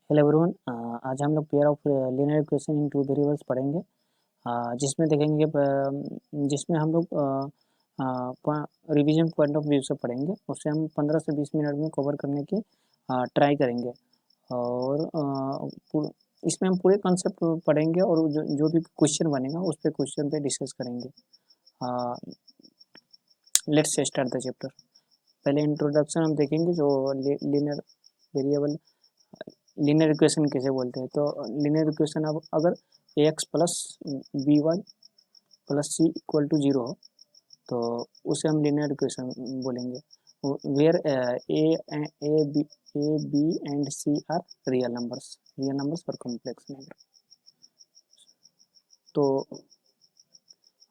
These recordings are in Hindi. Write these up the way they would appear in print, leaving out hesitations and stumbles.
हेलो एवरीवन, आज हम लोग pair of linear equation in two variables पढ़ेंगे। जिसमें देखेंगे जिसमें हम लोग रिवीजन पॉइंट ऑफ व्यू से पढ़ेंगे। उससे हम 15 से 20 मिनट में कवर करने की ट्राई करेंगे। और इसमें हम पूरे कॉन्सेप्ट पढ़ेंगे और जो भी क्वेश्चन बनेगा उस पर क्वेश्चन पे डिस्कस करेंगे। Let's start the chapter. पहले इंट्रोडक्शन हम देखेंगे जो लीनियर वेरिएबल लीनियर इक्वेशन कैसे बोलते हैं। तो लीनियर इक्वेशन अब अगर ax plus B Y plus C equal to 0 हो तो उसे हम लीनियर इक्वेशन बोलेंगे। Where A B and C are real numbers और कॉम्प्लेक्स नंबर, तो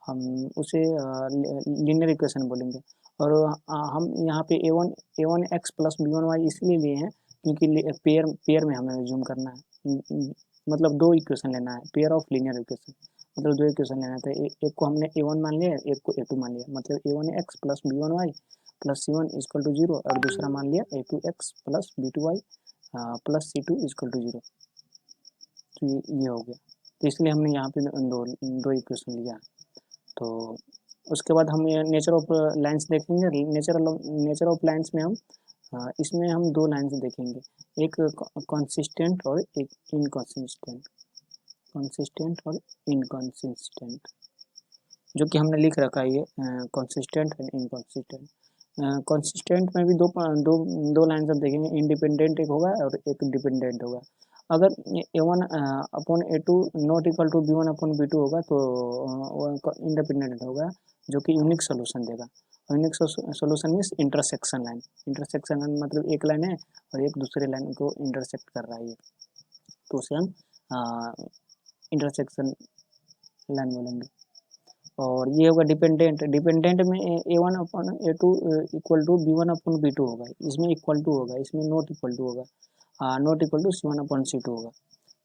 हम उसे लीनियर इक्वेशन बोलेंगे। और हम यहाँ पे a one x plus b one y इसलिए लिए हैं क्योंकि पेयर में हमें जूम करना है। मतलब दो इक्वेशन लेना है, पेयर ऑफ लीनियर इक्वेशन, मतलब दो इक्वेशन लेना था। एक को हमने ए वन मान लिया, एक को ए टू मान लिया। मतलब a one x plus b one y plus c one equal to 0, और दूसरा मान लिया a two x plus b two y plus c two equal to 0। तो ये हो गया। तो इसलिए हमने यहाँ पे दो इक्वेशन लिया। तो उसके बाद हम नेचर ऑफ लाइंस देखेंगे। नेचर ऑफ लाइंस में हम इसमें हम दो लाइंस देखेंगे, एक कंसिस्टेंट और एक इनकंसिस्टेंट, जो कि हमने लिख रखा है ये कंसिस्टेंट एंड इनकंसिस्टेंट। कंसिस्टेंट में भी दो लाइंस हम देखेंगे, इंडिपेंडेंट एक होगा और एक डिपेंडेंट होगा। अगर a one upon a two not equal to b one upon b two होगा तो इंडिपेंडेंट होगा, जो कि यूनिक सोल्यूशन देगा। Unique solution means intersection line मतलब एक लाइन है और एक दूसरे लाइन को इंटरसेक्ट कर रहा है, तो उसे हम इंटरसेक्शन लाइन बोलेंगे। और ये होगा डिपेंडेंट में a one upon a two equal to b one upon b two होगा, इसमें इक्वल टू होगा, इसमें नॉट इक्वल टू होगा, not equal to c one upon c two होगा।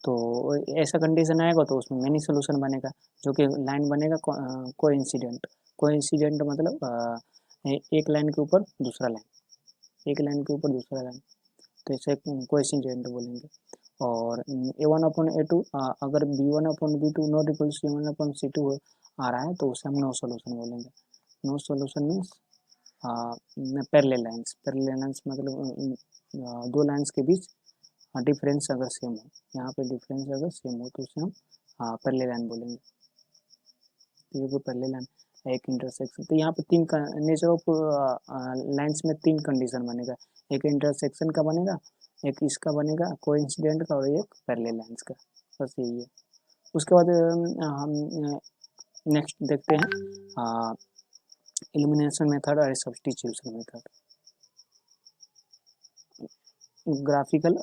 तो ऐसा कंडीशन आएगा तो उसमें मैनी सोल्यूशन बनेगा, जो कि लाइन बनेगा कोइंसिडेंट मतलब एक लाइन के ऊपर दूसरा लाइन, तो इसे कोइंसिडेंट बोलेंगे। और a one upon a two अगर b one upon b two not equal c one upon c two आ रहा है तो उसे हम नो सोल्यूशन बोलेंगे। No solution means parallel lines मतलब दो लाइंस के बीच डिफरेंस अगर सेम हो, यहाँ पे डिफरेंस अगर सेम हो तो उसे हम पैरेलल लाइन बोलेंगे। तो ये पैरेलल लाइन एक इंटरसेक्शन, तो यहाँ पे तीन नेचर ऑफ लाइंस में तीन कंडीशन बनेगा, एक इंटरसेक्शन का बनेगा, एक इसका बनेगा कोइंसिडेंट का, और एक पैरेलल लाइंस का। बस यही है। उसके बाद हम नेक्स्ट देखते हैं एलिमिनेशन मेथड और substitution method. Graphical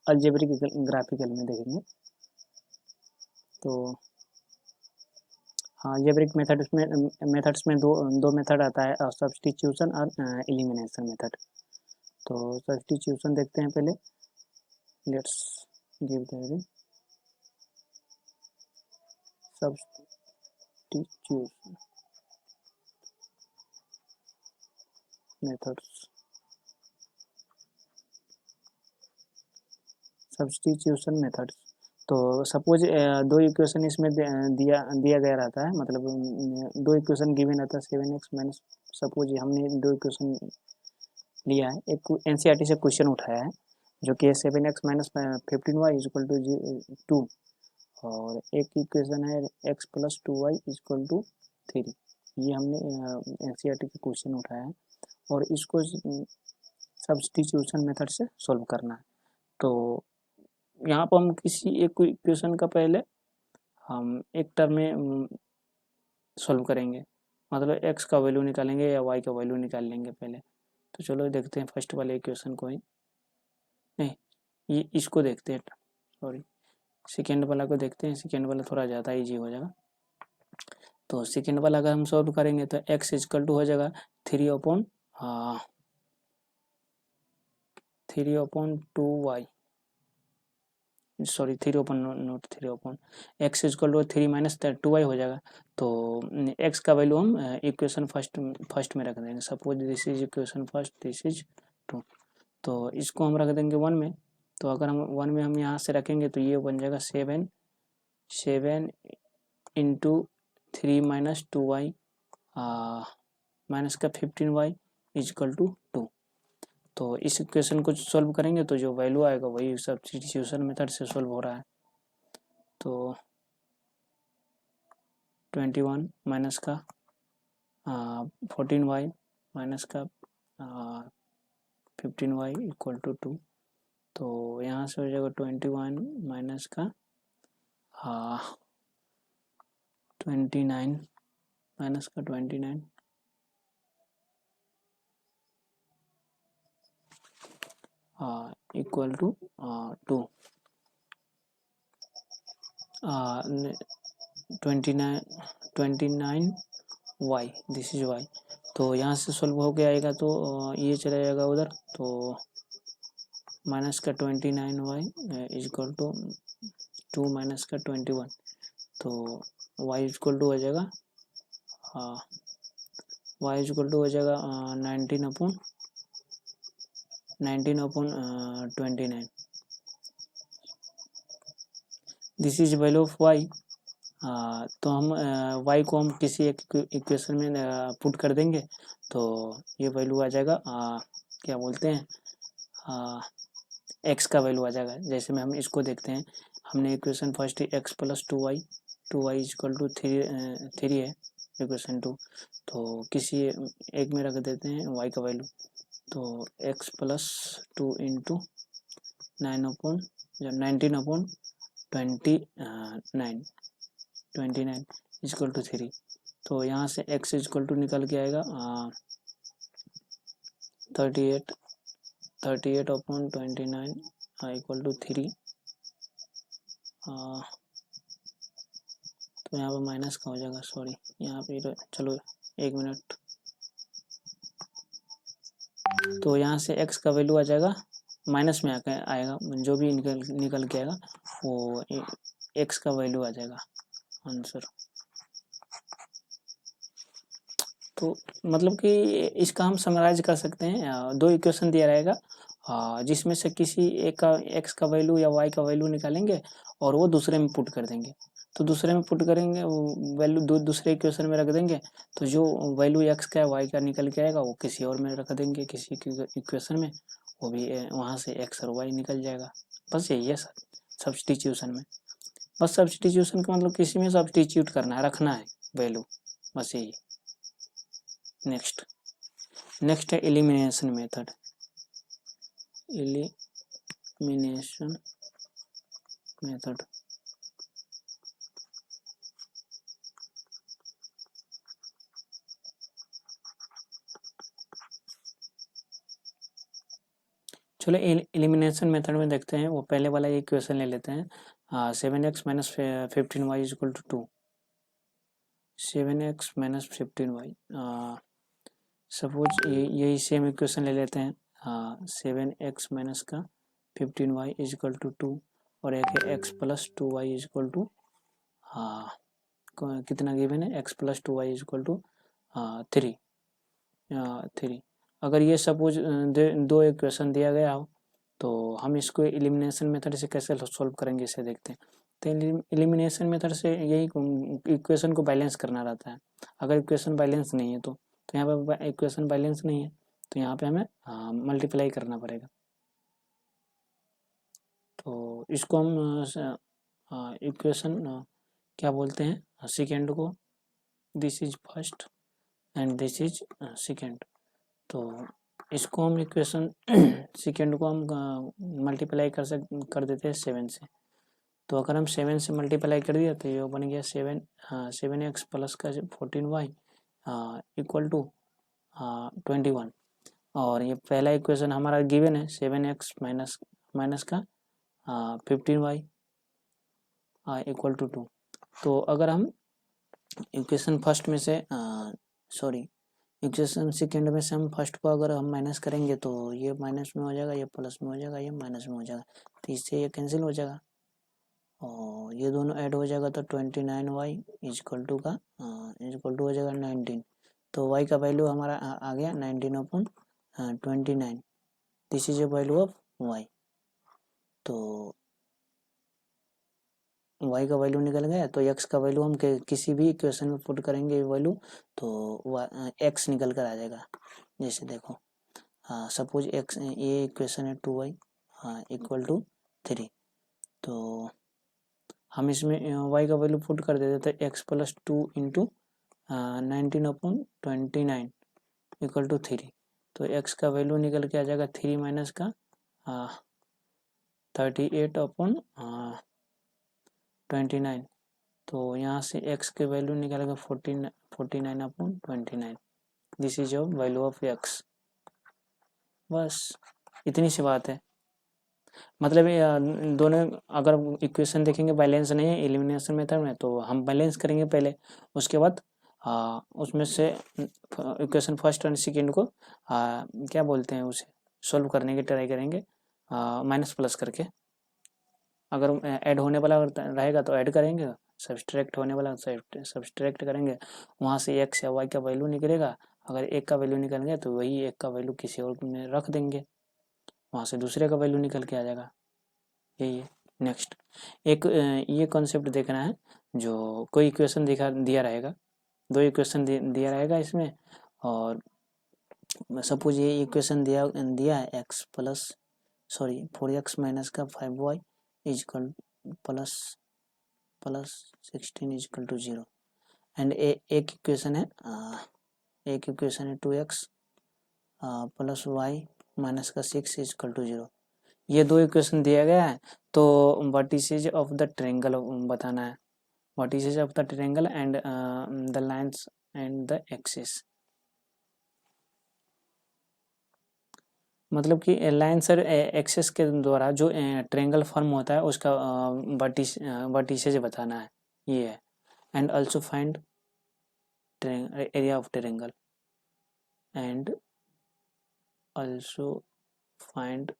algebraic graphical में देखेंगे। तो हाँ, अलजेब्रिक मेथड्स में दो मेथड आता है, सब्स्टिट्यूशन और एलिमिनेशन मेथड। तो सब्स्टिट्यूशन देखते हैं पहले। Let's give the heading substitution methods. Substitution methods, तो सपोज दो इक्वेशन इसमें दिया गया रहता है, मतलब दो इक्वेशन गिवन रहता है 7x माइनस, सपोज हमने दो इक्वेशन लिया है, एक एनसीईआरटी से क्वेश्चन उठाया है जो कि 7x minus 15y equal to 2, और एक इक्वेशन है x plus 2y equal to 3। ये हमने एनसीईआरटी के क्वेश्चन उठाया है और इसको सब्स्टिट्यूशन मेथड से सॉल्व करना है। तो यहाँ पर हम किसी एक इक्वेशन का पहले हम एक टर्म में सॉल्व करेंगे, मतलब x का वैल्यू निकालेंगे या y का वैल्यू निकाल लेंगे पहले। तो चलो देखते हैं फर्स्ट वाले इक्वेशन को ही, नहीं ये इसको देखते हैं, सॉरी सेकेंड वाला को देखते हैं। सेकेंड वाला थोड़ा ज़्यादा इजी हो जाएगा। तो सेकेंड वाला अगर हम सॉल्व करेंगे तो x इजकल टू हो जाएगा 3/2y, sorry 3/, X equal to 3 minus 2y हो जाएगा। तो x का वैल्यू हम इक्वेशन फर्स्ट में रख देंगे। Suppose this is equation first, this is 2, तो इसको हम रख देंगे 1 में। तो अगर हम 1 में हम यहाँ से रखेंगे तो ये बन जाएगा 7 इंटू 3 माइनस 2y माइनस का 15y इजकल टू 2। तो इस इक्वेशन को सॉल्व करेंगे तो जो वैल्यू आएगा वही सब्स्टिट्यूशन मेथड से सॉल्व हो रहा है। तो 21 माइनस का 14y माइनस का 15y इक्वल टू 2। तो यहाँ से हो जाएगा 21 माइनस का 29 माइनस का 29 equal to 2। 29 y, this is y। तो यहाँ से सॉल्व हो गया आएगा तो ये चला जाएगा उधर, तो माइनस का 29y इजक्वल टू 2 माइनस का 21। तो y इजक्वल टू हो जाएगा 19 upon 29। This is value of y। तो हम y को हम किसी एक इक्वेशन में पुट कर देंगे तो ये वैल्यू आ जाएगा क्या बोलते हैं x का वैल्यू आ जाएगा। जैसे में हम इसको देखते हैं, हमने equation first x plus 2y equal to 3 है इक्वेशन 2। तो किसी एक में रख देते हैं y का वैल्यू, तो x plus 2 into 19 upon 29 equal to 3। तो यहाँ से x इजक्वल टू निकल के आएगा 38 अपॉन 29 इक्वल टू 3। तो यहाँ पर माइनस का हो जाएगा, सॉरी यहाँ पे चलो 1 मिनट। तो यहाँ से x का वैल्यू आ जाएगा माइनस में आएगा, जो भी निकल के आएगा वो x का वैल्यू आ जाएगा आंसर। तो मतलब कि इसका हम समराइज कर सकते हैं, दो इक्वेशन दिया रहेगा जिसमें से किसी एक का x का वैल्यू या y का वैल्यू निकालेंगे और वो दूसरे में पुट कर देंगे। तो दूसरे में पुट करेंगे वैल्यू दूसरे इक्वेशन में रख देंगे, तो जो वैल्यू x का y का निकल के आएगा वो किसी और में रख देंगे किसी इक्वेशन में, वो भी वहाँ से x और y निकल जाएगा। बस यही है सर सब्स्टिट्यूशन में। बस सब्स्टिट्यूशन का मतलब किसी में सब्स्टिट्यूट करना है, रखना है वैल्यू, बस यही। नेक्स्ट है एलिमिनेशन मेथड। एलिमिनेशन मेथड चलो एलिमिनेशन मेथड में देखते हैं। वो पहले वाला एक क्वेश्चन ले लेते हैं, 7x minus 15y equal to 2। 7x minus 15y, suppose यही सेम इक्वेशन ले लेते हैं, 7x माइनस का 15y इक्वल टू 2 और एक है x plus 2y equal to कितना गिवन है, x plus 2y equal to 3। अगर ये सपोज दो इक्वेशन दिया गया हो तो हम इसको एलिमिनेशन मेथड से कैसे सॉल्व करेंगे इसे देखते हैं। तो एलिमिनेशन मेथड से यही इक्वेशन को बैलेंस करना रहता है। अगर इक्वेशन बैलेंस नहीं है तो यहाँ पे इक्वेशन बैलेंस नहीं है तो यहाँ पे हमें मल्टीप्लाई करना पड़ेगा। तो इसको हम इक्वेशन क्या बोलते हैं, सेकेंड को, this is first and this is second. तो इसको हम इक्वेशन सेकेंड को हम मल्टीप्लाई कर देते हैं 7 से। तो अगर हम 7 से मल्टीप्लाई कर दिया तो ये बन गया 7x प्लस का 14y इक्वल टू 21। और ये पहला इक्वेशन हमारा गिवन है 7x माइनस का 15y इक्वल टू 2। तो अगर हम इक्वेशन फर्स्ट में से इक्वेशन सेकेंड में से हम फर्स्ट को अगर हम माइनस करेंगे तो ये माइनस में हो जाएगा, ये प्लस में हो जाएगा, ये माइनस में हो जाएगा, तो इससे ये कैंसिल हो जाएगा और ये दोनों ऐड हो जाएगा तो 29y इजक्वल टू हो जाएगा 19। तो y का वैल्यू हमारा आ गया 19 upon 29। This is a value of y। तो y का वैल्यू निकल गया, तो x का वैल्यू हम किसी भी इक्वेशन में पुट करेंगे वैल्यू, तो x निकल कर आ जाएगा। जैसे देखो सपोज x, ये इक्वेशन है 2y इक्वल टू 3, तो हम इसमें y का वैल्यू पुट कर देते थे x plus 2 into 19/29 equal to 3, तो x का वैल्यू निकल के आ जाएगा 3 माइनस का 38/29, तो यहाँ से x के वैल्यू निकलेगा 49/29। This is your value of x। बस इतनी सी बात है। मतलब दोनों अगर इक्वेशन देखेंगे बैलेंस नहीं है एलिमिनेशन मेथड में, तो हम बैलेंस करेंगे पहले, उसके बाद उसमें से इक्वेशन फर्स्ट और सेकेंड को क्या बोलते हैं उसे सॉल्व करने की ट्राई करेंगे माइनस प्लस करके। अगर ऐड होने वाला रहेगा तो ऐड करेंगे, सब्सट्रैक्ट होने वाला सब्सट्रैक्ट करेंगे, वहाँ से x या y का वैल्यू निकलेगा। अगर एक का वैल्यू निकल गया तो वही एक का वैल्यू किसी और में रख देंगे, वहाँ से दूसरे का वैल्यू निकल के आ जाएगा। यही है। नेक्स्ट एक ये कॉन्सेप्ट देखना है, जो कोई इक्वेशन दिया रहेगा, दो इक्वेशन दिया रहेगा इसमें, और सपोज ये इक्वेशन दिया है x प्लस 4x माइनस का 5y is equal plus 16 is equal to 0, and एक इक्वेशन है 2x प्लस y माइनस का 6 इजकल टू 0। ये दो इक्वेशन दिया गया है, तो वर्टिसेज ऑफ द ट्रायंगल बताना है, vertices of the triangle and the lines and the axis. मतलब कि लाइन्स और एक्सिस के द्वारा जो ट्रायंगल फॉर्म होता है उसका वर्टिसेज बताना है, ये है। And also find area of triangle, and also find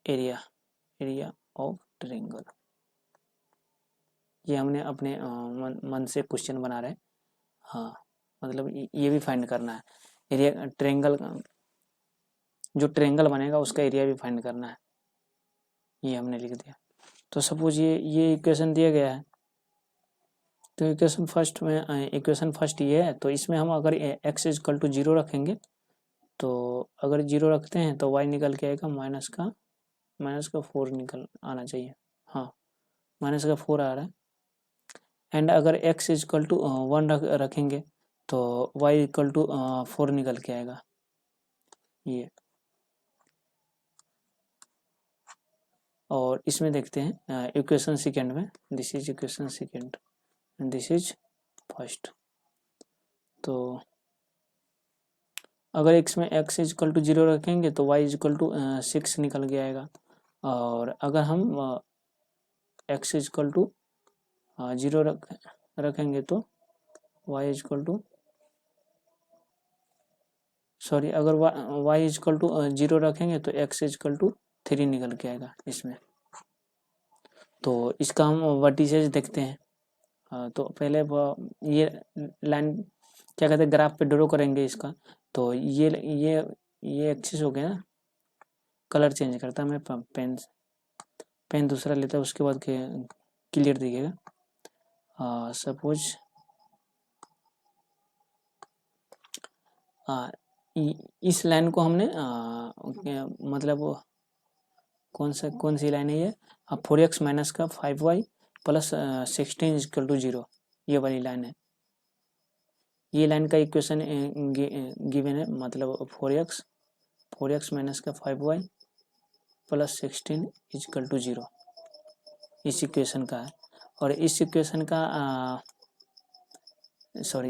area of triangle. ये हमने अपने मन से क्वेश्चन बना रहे हैं, हाँ, मतलब ये भी फाइंड करना है। एरिया ट्रायंगल, जो ट्रायंगल बनेगा उसका एरिया भी फाइंड करना है, ये हमने लिख दिया। तो सपोज ये इक्वेशन दिया गया है, तो इक्वेशन फर्स्ट ये है, तो इसमें हम अगर x इक्वल टू 0 रखेंगे, तो अगर 0 रखते हैं तो y निकल के आएगा माइनस का 4 निकल आना चाहिए, हाँ माइनस का 4 आ रहा है। एंड अगर x इक्वल टू 1 रखेंगे तो y इक्वल टू 4 निकल के आएगा, ये। और इसमें देखते हैं इक्वेशन सेकेंड में, this is equation second and this is first. तो अगर x में x इक्वल टू 0 रखेंगे तो y इक्वल टू 6 निकल के आएगा, और अगर हम x इक्वल टू 0 रखेंगे तो y इक्वल टू अगर y इक्वल टू 0 रखेंगे तो x इक्वल टू 3 निकल के आएगा इसमें। तो इसका हम वर्टिसेज देखते हैं, तो पहले ये लाइन क्या कहते हैं ग्राफ पे ड्रॉ करेंगे इसका। तो ये एक्सिस हो गया ना, कलर चेंज करता मैं पेन दूसरा लेता, उसके बाद क्लियर दिखेगा। सपोज इस लाइन को हमने मतलब कौन सी लाइन है ये, 4x माइनस का 5y प्लस 16 इक्वल टू 0, ये वाली लाइन है। ये लाइन का इक्वेशन गिवन है, मतलब 4x माइनस का 5y प्लस 16 इक्वल टू 0, इस इक्वेशन का है। और इस इक्वेशन का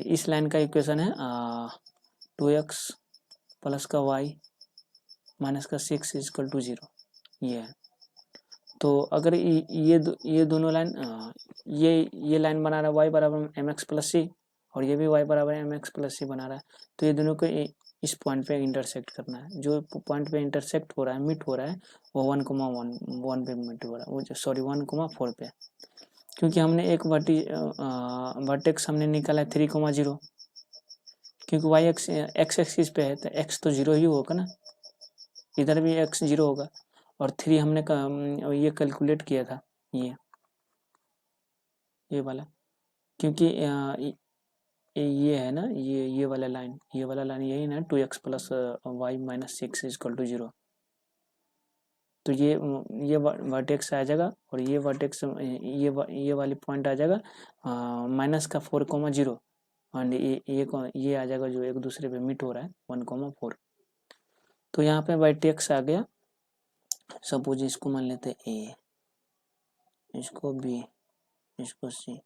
इस लाइन का इक्वेशन है 2x प्लस का y माइनस का 6 इक्वल टू 0, ये है। तो अगर ये दोनों लाइन ये लाइन बना रहा है y बराबर mx प्लस सी, और ये भी y बराबर mx प्लस सी बना रहा है, तो ये दोनों को इस पॉइंट पे इंटरसेक्ट करना है। जो पॉइंट पे इंटरसेक्ट हो रहा है, मिट हो रहा है, वो 1,1 पे मिट हो रहा है, वो 1,4 पे, क्योंकि हमने एक वर्टेक्स हमने निकाला है 3,0, क्योंकि y x एक्सिस पे है तो x तो 0 ही होगा ना, इधर भी x 0 होगा, और 3 हमने ये कैलकुलेट किया था, ये वाला, क्योंकि ये है ना, ये वाला लाइन, यही ना 2x plus y minus 6 equal to 0। तो ये वर्टेक्स आ जाएगा, और ये वर्टेक्स ये वाली पॉइंट आ जाएगा माइनस का 4,0, एंड ये आ जाएगा जो एक दूसरे पे मीट हो रहा है 1,4। तो यहाँ पे वर्टेक्स आ गया, सपोज इसको मान लेते ए, इसको बी, इसको सी।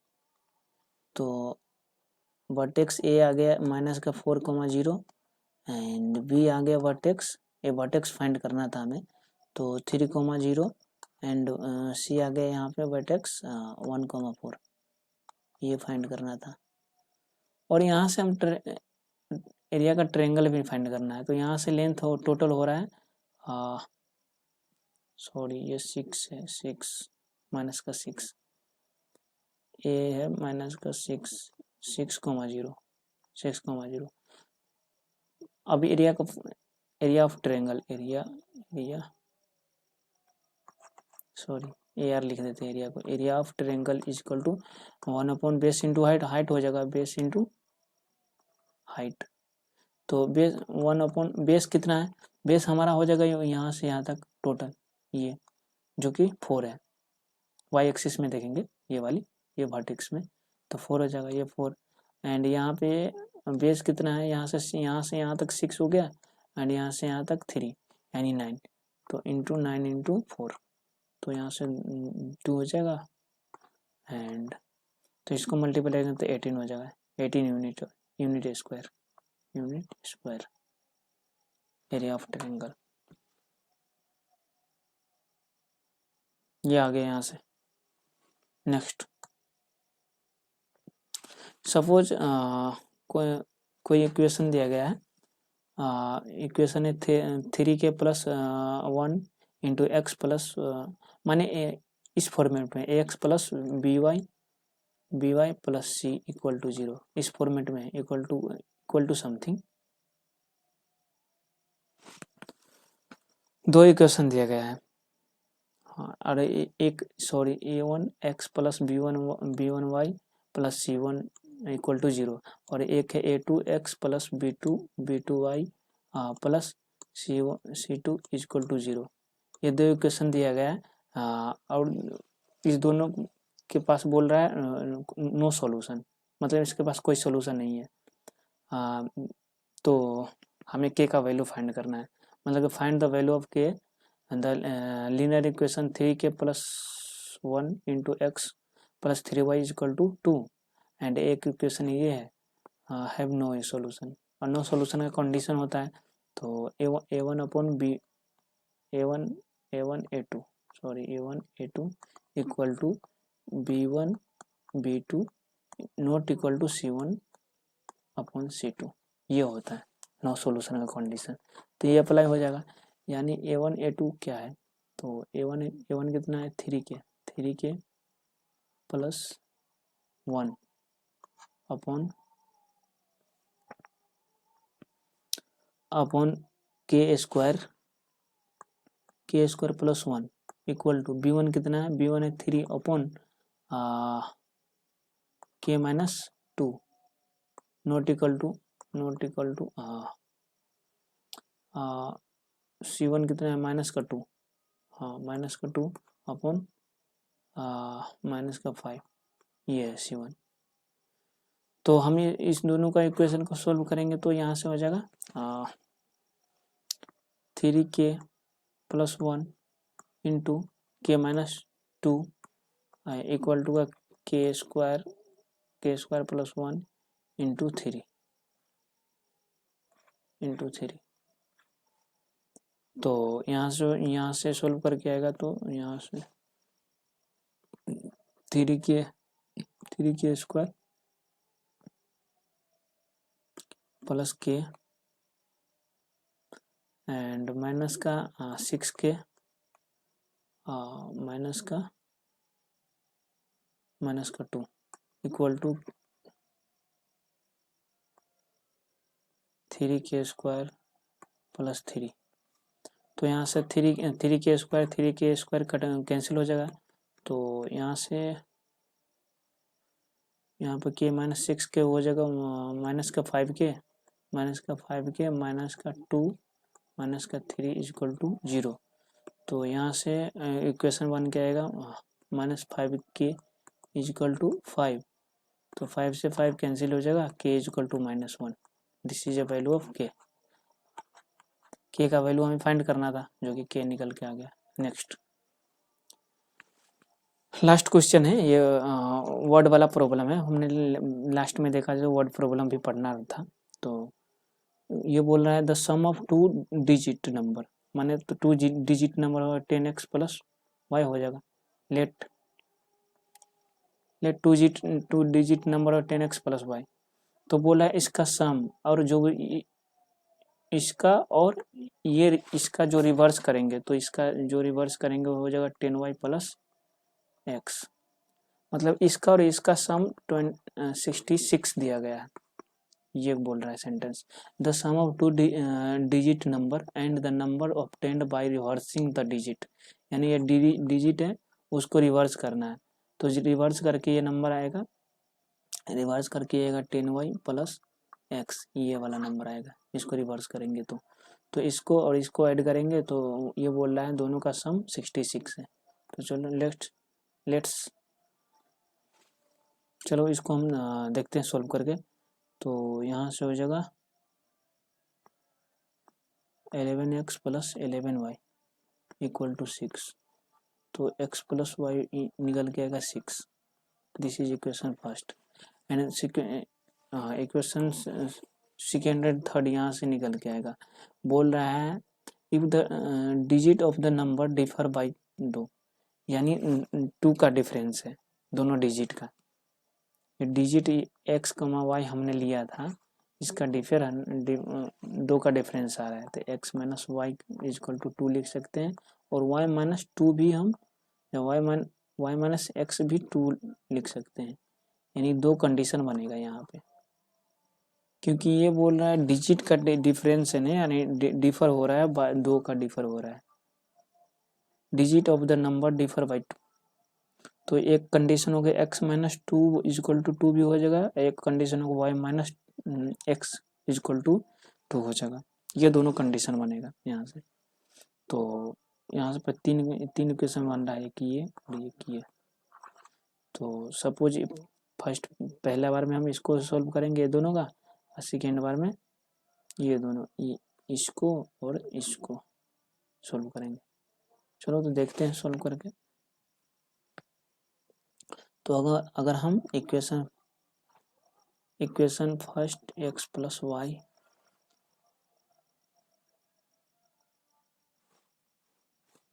तो वर्टेक्स ए आ गया माइनस का 4,0 एंड बी आ गया वर्टेक्स, ये वर्टेक्स फाइंड करना था हमें, तो 3,0 एंड सी आ गया यहाँ पे वर्टेक्स 1,4, ये फाइंड करना था। और यहाँ से हम एरिया का ट्रायंगल भी फाइंड करना है। तो यहाँ से लेंथ टोटल हो रहा है सॉरी ये 6 है, 6 माइनस का 6, ए है माइनस का 6,0। अब area of triangle, sorry A R लिख देते हैं एरिया को। Area of triangle is equal to 1 base into height, height हो जाएगा बेस इंटू हाइट। तो बेस 1 बेस कितना है, बेस हमारा हो जाएगा यहाँ से यहाँ तक टोटल, ये जो कि 4 है, वाई एक्सिस में देखेंगे ये वाली, ये वर्टेक्स में, तो 4 हो जाएगा, ये 4। एंड यहाँ पे बेस कितना है, यहाँ से यहाँ तक 6 हो गया, एंड यहाँ से यहाँ तक 3 यानी 9, तो इंटू 9 इंटू 4, तो यहाँ से 2 हो जाएगा, एंड तो इसको मल्टीप्लाई करें तो 18 हो जाएगा, 18 unit square area of triangle. ये आ गया यहाँ से। नेक्स्ट सपोज कोई इक्वेशन दिया गया है, इक्वेशन है 3k प्लस 1 इंटू एक्स प्लस, माने इस फॉर्मेट में ax plus B Y plus C equal to 0, इस फॉर्मेट में इक्वल टू समथिंग। दो इक्वेशन दिया गया है, हाँ, और एक sorry a1 x plus b1 y plus c1 equal to 0, और एक है a2 x plus b2 y plus c2 equal to 0। ये दो इक्वेशन दिया गया है, और इस दोनों के पास बोल रहा है नो सॉल्यूशन, मतलब इसके पास कोई सॉल्यूशन नहीं है। तो हमें k का वैल्यू फाइंड करना है, मतलब find the value of k the linear equation 3k plus 1 इंटू x plus 3y equal to 2, and एक इक्वेशन ये है हैव नो सॉल्यूशन, और नो सॉल्यूशन का कंडीशन होता है तो a1 upon b a1 a2 equal to b1 b2 not equal to c1 upon c2, ये होता है नो सॉल्यूशन का कंडीशन। तो ये अप्लाई हो जाएगा, यानी a1 a2 क्या है, तो a1 कितना है 3k plus 1 upon k square plus 1 equal to b1 कितना है, b1 है 3 upon k minus 2 not equal to c1 कितना है माइनस का 2, हाँ माइनस का 2 अपॉन माइनस का 5, ये है c1। तो हम इस दोनों का इक्वेशन को सोल्व करेंगे तो यहाँ से हो जाएगा 3k plus 1 into k minus 2 equal to का k स्क्वायर प्लस 1 इंटू 3 तो यहाँ से सोल्व करके आएगा, तो यहाँ से 3k square plus k and minus का 6k माइनस का 2 equal to 3k square plus 3। तो यहाँ से थ्री के स्क्वायर कट कैंसिल हो जाएगा। तो यहाँ से यहाँ पर के माइनस 6 के हो जाएगा माइनस का 5 के माइनस का 2 माइनस का 3 इक्वल टू 0। तो यहाँ से इक्वेशन बन के आएगा माइनस 5 के इक्वल टू 5। तो 5 से 5 कैंसिल हो जाएगा, k equal to -1। This is a value of k. K का वैल्यू हमें फाइंड करना था, जो कि के निकल के आ गया। नेक्स्ट लास्ट क्वेश्चन है, ये वर्ड वाला प्रॉब्लम है। हमने लास्ट में देखा जो वर्ड प्रॉब्लम भी पढ़ना था। तो ये बोल रहा है the sum of 2 digit number, माने तो 2 डिजिट नंबर होगा 10x प्लस y हो जाएगा। लेट 2 डिजिट नंबर और 10x प्लस y। तो बोला है इसका सम, और जो इसका और ये इसका जो रिवर्स करेंगे, तो इसका जो रिवर्स करेंगे वो हो जाएगा 10y प्लस x। मतलब इसका और इसका सम 66 दिया गया है। ये बोल रहा है sentence, the sum of 2 digit number and the number obtained by reversing the digit. यानी ये डिजिट है, उसको रिवर्स करना है। तो रिवर्स करके ये नंबर आएगा, रिवर्स करके आएगा 10y प्लस x, ये वाला नंबर आएगा। इसको रिवर्स करेंगे तो इसको और इसको ऐड करेंगे तो ये बोल रहा है दोनों का सम 66 है। तो चलो इसको हम देखते हैं सॉल्व करके। तो यहाँ से हो जाएगा 11x plus 11y equal to 6। तो x प्लस वाई निकल के आएगा 6। This is equation first. And equation second and third यहाँ से निकल के आएगा। बोल रहा है if the digit of the number differ by 2, यानी 2 का डिफरेंस है दोनों डिजिट का। डिजिट x, y हमने लिया था, इसका 2 का डिफरेंस आ रहा है। तो x minus y equal to 2 लिख सकते हैं, और y माइनस 2 भी हम y माइनस एक्स भी 2 लिख सकते हैं। यानी 2 कंडीशन बनेगा यहाँ पे, क्योंकि ये बोल रहा है डिजिट का डिफरेंस है ना, यानी डिफर हो रहा है 2 का डिफर हो रहा है। Digit of the number differ by 2। तो एक कंडीशन हो गया x माइनस 2 इक्वल टू 2 भी हो जाएगा, एक कंडीशन हो y minus x equal to 2 हो जाएगा। ये दोनों कंडीशन बनेगा यहाँ से। तो यहाँ से तीन इक्वेशन बन रहा है कि ये और ये की है। तो सपोज फर्स्ट पहला बार में हम इसको सॉल्व करेंगे ये दोनों का, और सेकेंड बार में ये दोनों इसको और इसको सॉल्व करेंगे। चलो तो देखते हैं सॉल्व करके। तो अगर हम equation first x plus y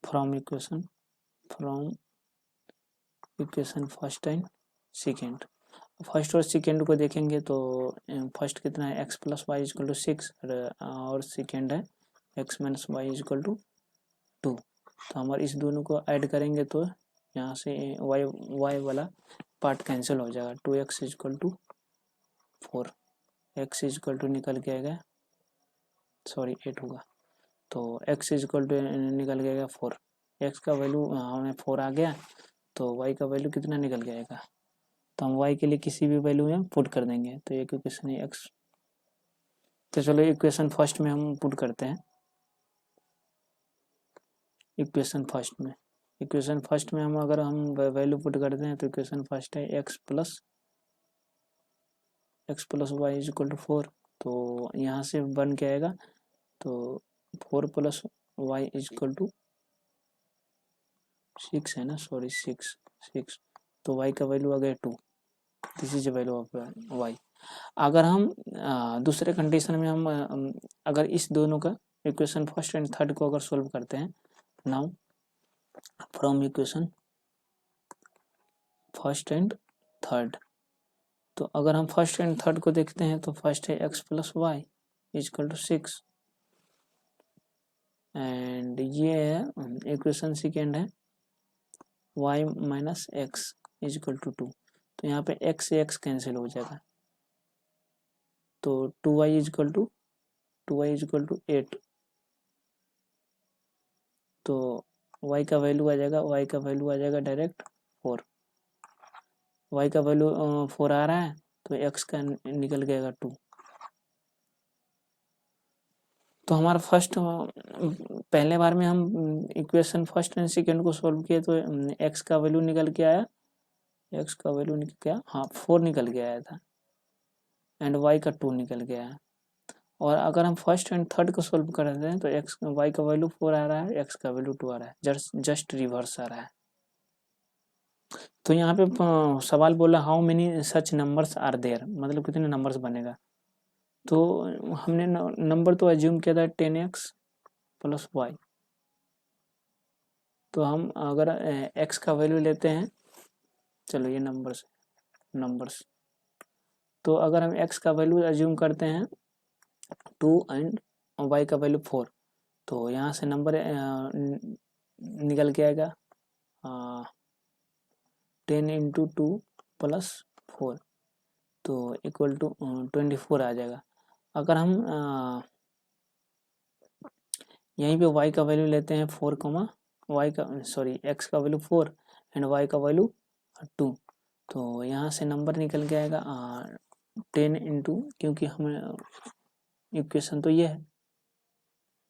from equation first and second, first और सेकेंड को देखेंगे तो फर्स्ट कितना है x plus y equal to 6, और सेकेंड है x minus y equal to 2। तो हमारे इस दोनों को ऐड करेंगे तो यहाँ से y वाला पार्ट कैंसिल हो जाएगा। 2x equal to 4, x equal to निकल के आएगा 8 होगा। तो x इक्वल टू निकल के आएगा 4, x का वैल्यू हमें 4 आ गया, तो y का वैल्यू कितना निकल के आएगा। तो हम y के लिए किसी भी वैल्यू में पुट कर देंगे। तो एक इक्वेशन है x। तो चलो इक्वेशन फर्स्ट में हम पुट करते हैं। इक्वेशन फर्स्ट में हम अगर हम वैल्यू पुट करते हैं तो इक्वेशन फर्स्ट है x plus y equal to 4। तो यहाँ से बन के आएगा तो 4 प्लस वाई इक्वल टू 6 है ना, 6। तो y का वैल्यू आ गया 2। This is value of y। अगर हम दूसरे कंडीशन में हम अगर इस दोनों का इक्वेशन फर्स्ट एंड थर्ड को अगर सोल्व करते हैं, now from equation first and third, तो अगर हम फर्स्ट एंड थर्ड को देखते हैं तो फर्स्ट है x plus y equal to 6, and ये है इक्वेशन सेकेंड है y minus x equal to 2। तो यहाँ पे x से x कैंसिल हो जाएगा, तो 2y इक्वल टू 8। तो y का वैल्यू आ जाएगा, डायरेक्ट 4। y का वैल्यू 4 आ रहा है तो x का निकल गएगा 2। तो हमारा फर्स्ट पहले बार में हम इक्वेशन फर्स्ट एंड सेकेंड को सॉल्व किए तो x का वैल्यू निकल के आया, x का वैल्यू निकल के आया, हाँ 4 निकल के आया था, एंड y का 2 निकल के आया। और अगर हम फर्स्ट एंड थर्ड को सॉल्व कर रहे हैं तो y का वैल्यू 4 आ रहा है, x का वैल्यू 2 आ रहा है, जस्ट रिवर्स आ रहा है। तो यहाँ पे सवाल बोला how many such numbers are there, मतलब कितने नंबर्स बनेगा। तो हमने नंबर तो एज्यूम किया था 10x प्लस y। तो हम अगर x का वैल्यू लेते हैं, चलो ये नंबर्स, तो अगर हम x का वैल्यू एज्यूम करते हैं 2 एंड y का वैल्यू 4, तो यहाँ से नंबर निकल के आएगा 10 इंटू 2 प्लस 4, तो इक्वल टू 24 आ जाएगा। अगर हम यहीं पे y का वैल्यू लेते हैं 4, x का वैल्यू 4 एंड y का वैल्यू 2, तो यहाँ से नंबर निकल के आएगा 10 इंटू, क्योंकि हमें इक्वेशन तो ये है,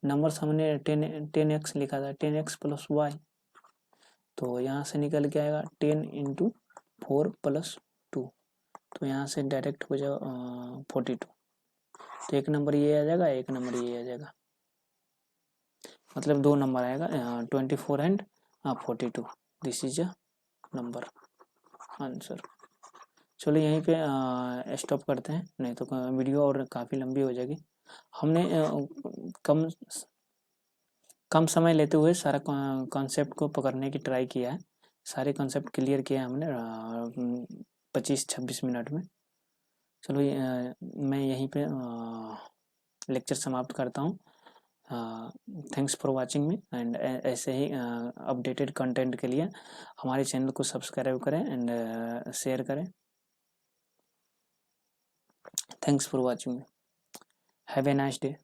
नंबर्स हमने 10x लिखा था, 10x प्लस y, तो यहाँ से निकल के आएगा 10 इंटू 4 प्लस 2, तो यहाँ से डायरेक्ट हो जाएगा 42। तो एक नंबर ये आ जाएगा, एक नंबर ये आ जाएगा, मतलब 2 नंबर आएगा 24 and 42। This is a number answer. चलो यहीं पे स्टॉप करते हैं, नहीं तो वीडियो और काफ़ी लंबी हो जाएगी। हमने कम समय लेते हुए सारा कॉन्सेप्ट को पकड़ने की ट्राई किया है, सारे कॉन्सेप्ट क्लियर किया हमने 25-26 मिनट में। चलो मैं यहीं पे लेक्चर समाप्त करता हूँ। Thanks for watching me, and ऐसे ही अपडेटेड कंटेंट के लिए हमारे चैनल को सब्सक्राइब करें एंड शेयर करें। Thanks for watching me, have a nice day.